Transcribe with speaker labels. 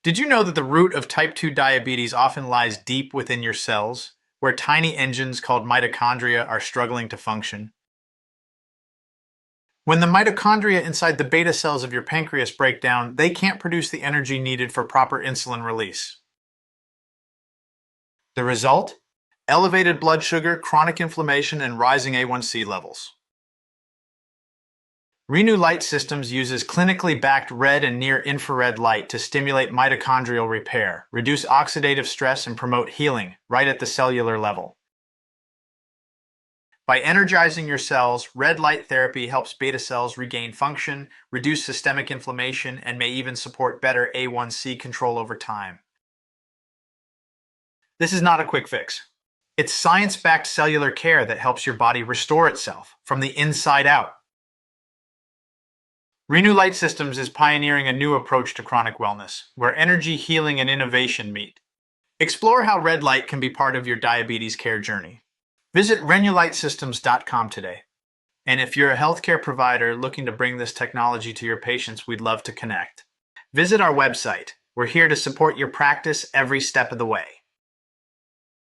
Speaker 1: Did you know that the root of type 2 diabetes often lies deep within your cells, where tiny engines called mitochondria are struggling to function? When the mitochondria inside the beta cells of your pancreas break down, they can't produce the energy needed for proper insulin release. The result? Elevated blood sugar, chronic inflammation, and rising A1C levels. Renu Light Systems uses clinically backed red and near-infrared light to stimulate mitochondrial repair, reduce oxidative stress, and promote healing right at the cellular level. By energizing your cells, red light therapy helps beta cells regain function, reduce systemic inflammation, and may even support better A1C control over time. This is not a quick fix. It's science-backed cellular care that helps your body restore itself from the inside out. Renu Light Systems is pioneering a new approach to chronic wellness, where energy, healing, and innovation meet. Explore how red light can be part of your diabetes care journey. Visit renulightsystems.com today. And if you're a healthcare provider looking to bring this technology to your patients, we'd love to connect. Visit our website. We're here to support your practice every step of the way.